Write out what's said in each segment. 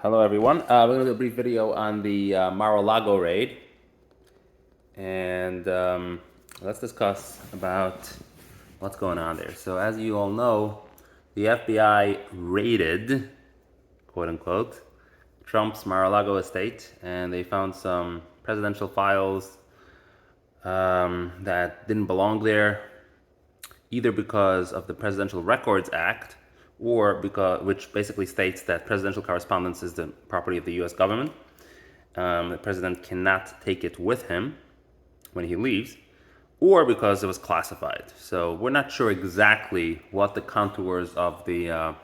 Hello everyone. We're going to do a brief video on the Lago raid, and let's discuss about what's going on there. So as you all know, the FBI raided, quote unquote, Trump's Mar-a-Lago estate, and they found some presidential files that didn't belong there, either because of the Presidential Records Act, or which basically states that presidential correspondence is the property of the U.S. government. The president cannot take it with him when he leaves, or because it was classified. So we're not sure exactly what the contours of the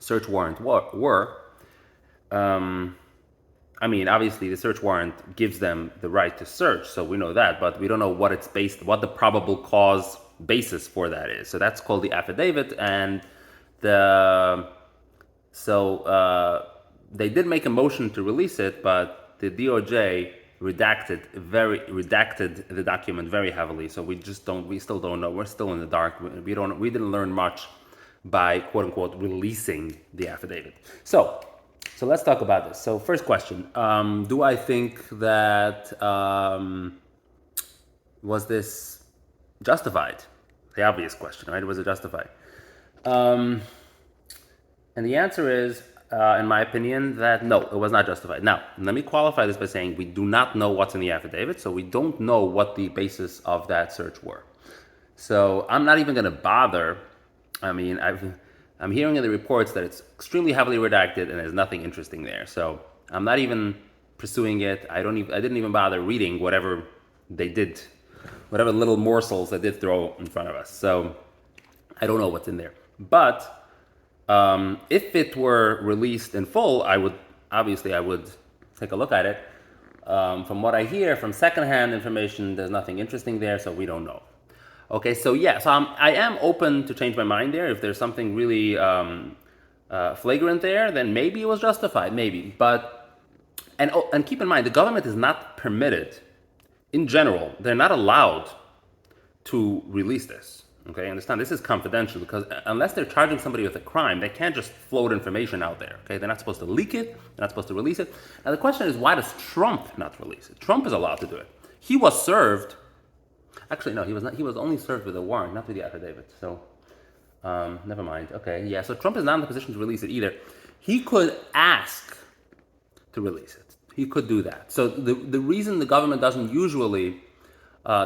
search warrant were. I mean, obviously, the search warrant gives them the right to search, so we know that, but we don't know what it's based, what the probable cause basis for that is. So that's called the affidavit, and they did make a motion to release it, but the DOJ redacted the document very heavily. So we still don't know. We're still in the dark. We didn't learn much by quote unquote releasing the affidavit. So let's talk about this. So first question, do I think that was this justified? The obvious question, right? Was it justified? And the answer is, in my opinion, that no, it was not justified. Now, let me qualify this by saying we do not know what's in the affidavit, so we don't know what the basis of that search were. So I'm not even going to bother. I mean, I'm hearing in the reports that it's extremely heavily redacted and there's nothing interesting there. So I'm not even pursuing it. I didn't even bother reading whatever they did, whatever little morsels they did throw in front of us. So I don't know what's in there. But if it were released in full, I would take a look at it. From what I hear from secondhand information, there's nothing interesting there, so we don't know. Okay, so yeah, so I am open to change my mind there. If there's something really flagrant there, then maybe it was justified, maybe. But and keep in mind, the government is not permitted, in general, they're not allowed to release this. Okay, understand, this is confidential because unless they're charging somebody with a crime, they can't just float information out there. Okay, they're not supposed to leak it, they're not supposed to release it. Now the question is, why does Trump not release it? Trump is allowed to do it. He was served. Actually, no, he was not. He was only served with a warrant, not with the affidavit. So, never mind. Okay, yeah. So Trump is not in the position to release it either. He could ask to release it. He could do that. So the reason the government doesn't usually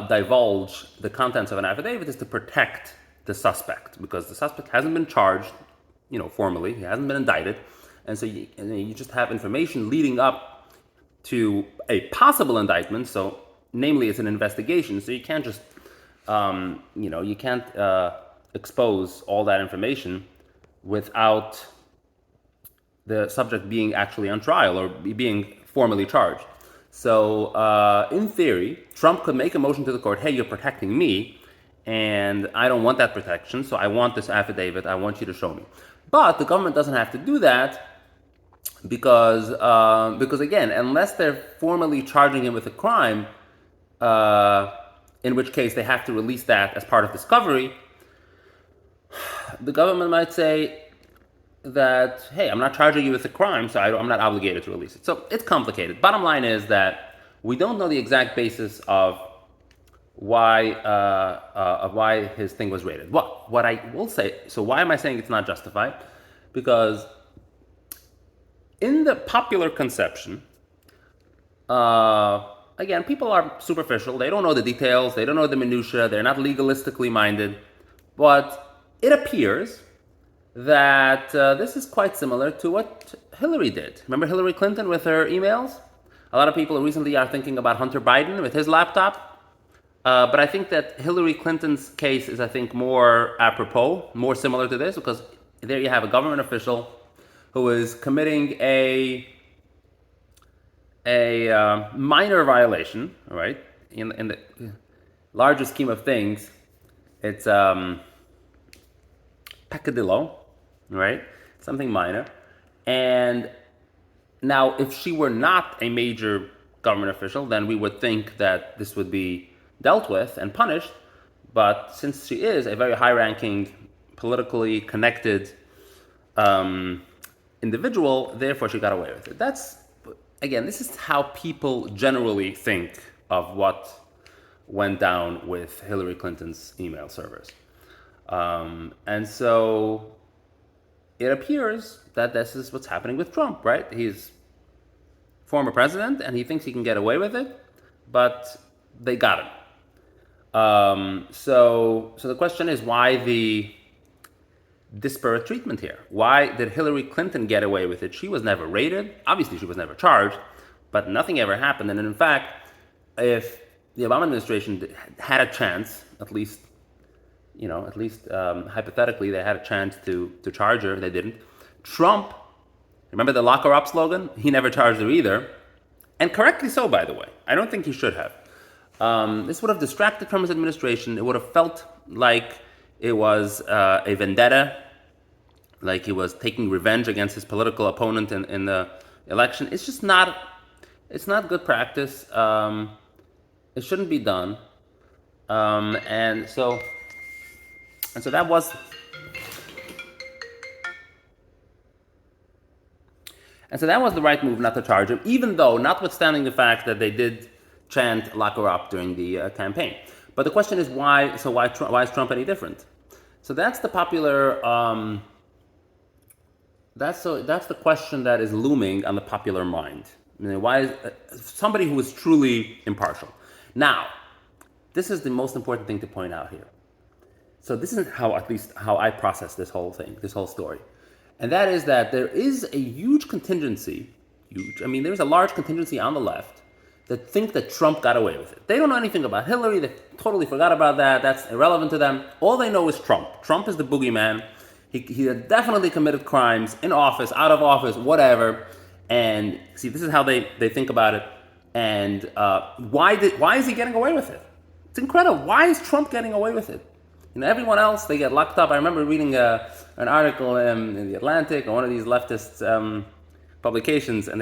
divulge the contents of an affidavit is to protect the suspect, because the suspect hasn't been charged, formally. He hasn't been indicted, and so you just have information leading up to a possible indictment. So, namely, it's an investigation. So you can't just, you can't expose all that information without the subject being actually on trial or being formally charged. So, in theory, Trump could make a motion to the court, hey, you're protecting me, and I don't want that protection, so I want this affidavit, I want you to show me. But the government doesn't have to do that because again, unless they're formally charging him with a crime, in which case they have to release that as part of discovery, the government might say that, hey, I'm not charging you with a crime, so I'm not obligated to release it. So it's complicated. Bottom line is that we don't know the exact basis of why his thing was raided. What I will say, so why am I saying it's not justified? Because in the popular conception, again, people are superficial. They don't know the details. They don't know the minutia. They're not legalistically minded. But it appears that this is quite similar to what Hillary did. Remember Hillary Clinton with her emails? A lot of people recently are thinking about Hunter Biden with his laptop. But I think that Hillary Clinton's case is, I think, more apropos, more similar to this, because there you have a government official who is committing a minor violation, all right? In the larger scheme of things, it's peccadillo, right? Something minor. And now, if she were not a major government official, then we would think that this would be dealt with and punished. But since she is a very high-ranking, politically connected individual, therefore she got away with it. That's, again, this is how people generally think of what went down with Hillary Clinton's email servers. And so it appears that this is what's happening with Trump, right? He's former president and he thinks he can get away with it, but they got him. So the question is, why the disparate treatment here? Why did Hillary Clinton get away with it? She was never raided. Obviously, she was never charged, but nothing ever happened. And in fact, if the Obama administration had a chance, at least hypothetically, they had a chance to charge her, they didn't. Trump, remember the lock her up slogan? He never charged her either. And correctly so, by the way. I don't think he should have. This would have distracted from his administration. It would have felt like it was a vendetta, like he was taking revenge against his political opponent in the election. It's just not, it's not good practice. It shouldn't be done. And so that was, the right move not to charge him, even though, notwithstanding the fact that they did chant "lock her up" during the campaign. But the question is, why? So why is Trump any different? So that's the popular. That's the question that is looming on the popular mind. Why is somebody who is truly impartial? Now, this is the most important thing to point out here. So this is at least how I process this whole thing, this whole story. And that is that there is a huge contingency, there's a large contingency on the left that think that Trump got away with it. They don't know anything about Hillary. They totally forgot about that. That's irrelevant to them. All they know is Trump. Trump is the boogeyman. He had definitely committed crimes in office, out of office, whatever. And see, this is how they think about it. And why is he getting away with it? It's incredible. Why is Trump getting away with it? Everyone else, they get locked up. I remember reading an article in The Atlantic or one of these leftist publications, and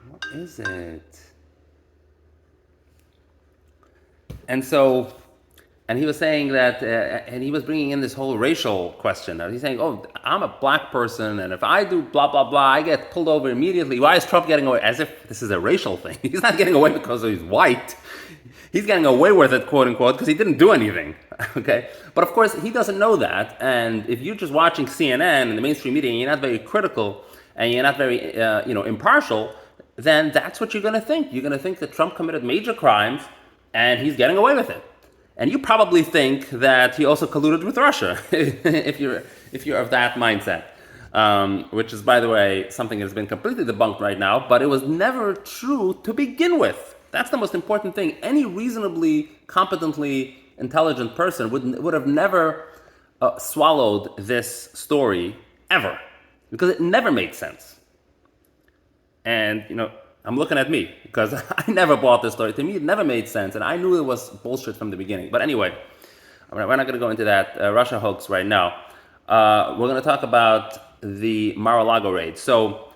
what is it? And he was saying that, and he was bringing in this whole racial question. He's saying, oh, I'm a black person, and if I do blah, blah, blah, I get pulled over immediately. Why is Trump getting away? As if this is a racial thing. He's not getting away because he's white. He's getting away with it, quote unquote, because he didn't do anything, okay? But of course, he doesn't know that. And if you're just watching CNN and the mainstream media, and you're not very critical, and you're not very, impartial, then that's what you're going to think. You're going to think that Trump committed major crimes, and he's getting away with it. And you probably think that he also colluded with Russia, if you're of that mindset, which is, by the way, something that has been completely debunked right now. But it was never true to begin with. That's the most important thing. Any reasonably, competently intelligent person would have never swallowed this story ever, because it never made sense. And I'm looking at me because I never bought this story. To me, it never made sense, and I knew it was bullshit from the beginning. But anyway, we're not going to go into that Russia hoax right now. We're going to talk about the Mar-a-Lago raid. So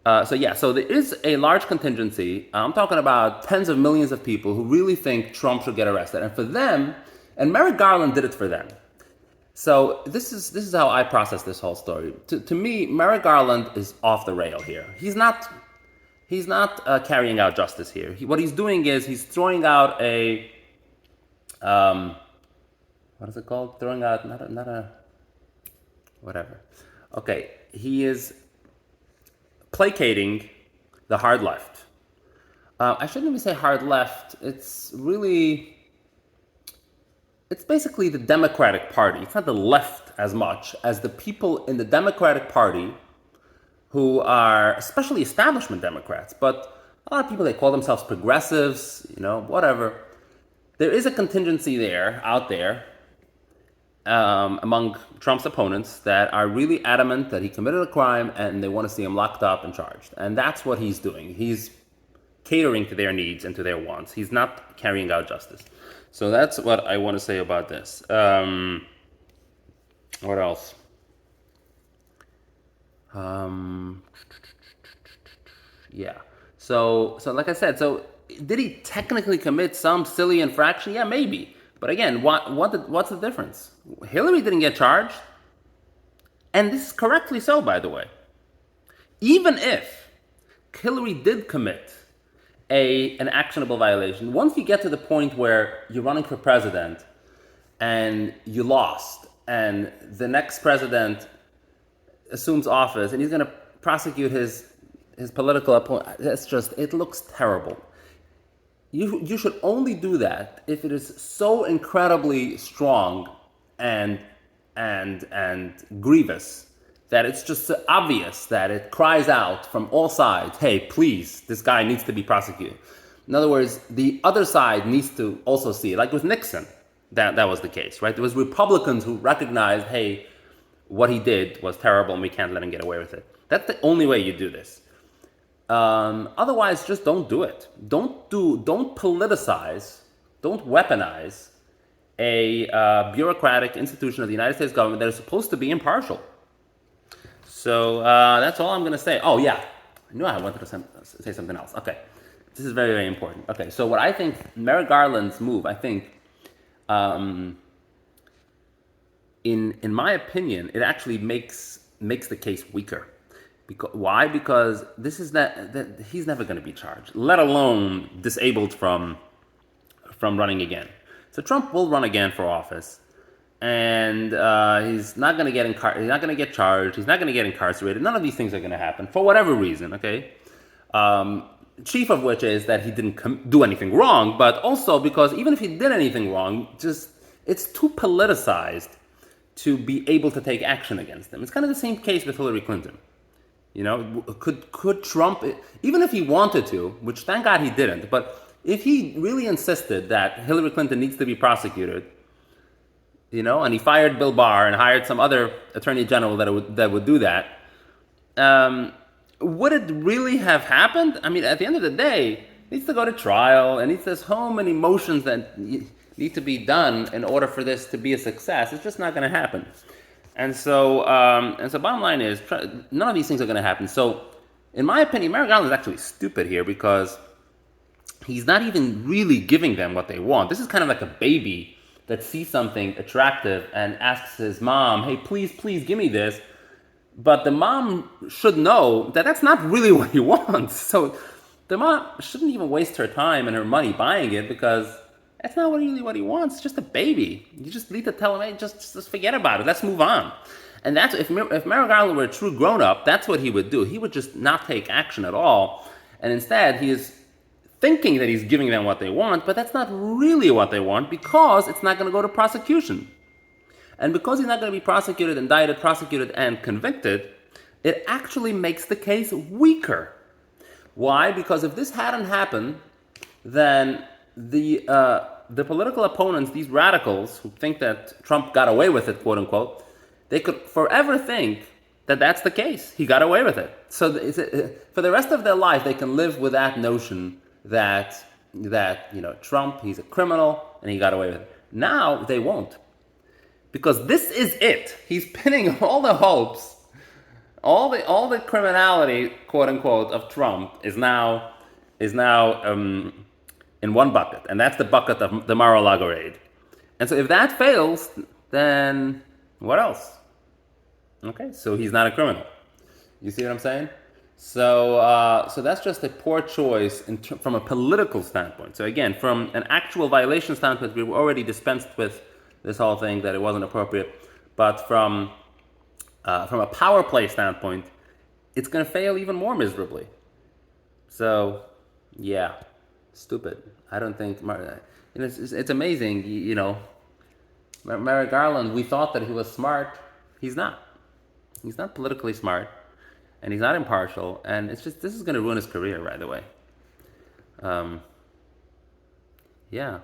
there is a large contingency. I'm talking about tens of millions of people who really think Trump should get arrested. And for them, and Merrick Garland did it for them. So this is how I process this whole story. To me, Merrick Garland is off the rail here. He's not carrying out justice here. What he's doing is he's throwing out a, what is it called? Throwing out, not a, whatever. Okay, he is placating the hard left. I shouldn't even say hard left. It's basically the Democratic Party. It's not the left as much as the people in the Democratic Party who are especially establishment Democrats, but a lot of people, they call themselves progressives, whatever. There is a contingency out there, among Trump's opponents that are really adamant that he committed a crime and they want to see him locked up and charged. And that's what he's doing. He's catering to their needs and to their wants. He's not carrying out justice. So that's what I want to say about this. What else? Yeah. So like I said, did he technically commit some silly infraction? Yeah, maybe. But again, what's the difference? Hillary didn't get charged, And this is correctly so, by the way. Even if Hillary did commit an actionable violation, once you get to the point where you're running for president and you lost, and the next president assumes office and he's going to prosecute his political opponent, it looks terrible. You should only do that if it is so incredibly strong and grievous that it's just so obvious that it cries out from all sides, hey, please, this guy needs to be prosecuted. In other words, the other side needs to also see it. Like with Nixon, that was the case, right? There was Republicans who recognized, hey, what he did was terrible and we can't let him get away with it. That's the only way you do this. Otherwise, just don't do it. Don't politicize, don't weaponize a bureaucratic institution of the United States government that is supposed to be impartial. So that's all I'm going to say. Oh, yeah. I knew I wanted to say something else. Okay. This is very, very important. Okay. So what I think, Merrick Garland's move, I think, in my opinion, it actually makes the case weaker. Why? Because this is that he's never going to be charged, let alone disabled from running again. So Trump will run again for office, and he's not going to get he's not going to get charged. He's not going to get incarcerated. None of these things are going to happen for whatever reason. Okay, chief of which is that he didn't do anything wrong, but also because even if he did anything wrong, it's too politicized to be able to take action against him. It's kind of the same case with Hillary Clinton. You know, could Trump, even if he wanted to, which thank God he didn't, but if he really insisted that Hillary Clinton needs to be prosecuted, you know, and he fired Bill Barr and hired some other attorney general that would do that, would it really have happened? I mean, at the end of the day, it needs to go to trial, and there's so many motions that need to be done in order for this to be a success. It's just not going to happen. And so bottom line is, none of these things are going to happen. So, in my opinion, Merrick Garland is actually stupid here because he's not even really giving them what they want. This is kind of like a baby that sees something attractive and asks his mom, hey, please give me this. But the mom should know that that's not really what he wants. So the mom shouldn't even waste her time and her money buying it because that's not really what he wants. It's just a baby. You just need to tell him, hey, just forget about it. Let's move on. And that's if Merrick Garland were a true grown-up, that's what he would do. He would just not take action at all. And instead, he is thinking that he's giving them what they want, but that's not really what they want because it's not going to go to prosecution. And because he's not going to be prosecuted, indicted, prosecuted, and convicted, it actually makes the case weaker. Why? Because if this hadn't happened, then the political opponents, these radicals who think that Trump got away with it, quote unquote, they could forever think that that's the case. He got away with it. So for the rest of their life, they can live with that notion that Trump, he's a criminal and he got away with it. Now they won't, because this is it. He's pinning all the hopes, all the criminality, quote unquote, of Trump is now in one bucket, and that's the bucket of the Mar-a-Lago raid. And so if that fails, then what else? Okay, so he's not a criminal. You see what I'm saying? So that's just a poor choice from a political standpoint. So again, from an actual violation standpoint, we were already dispensed with this whole thing that it wasn't appropriate. But from a power play standpoint, it's going to fail even more miserably. So, yeah, stupid. I don't think it's amazing. Merrick Garland. We thought that he was smart. He's not. He's not politically smart, and he's not impartial. And this is going to ruin his career right away. Yeah.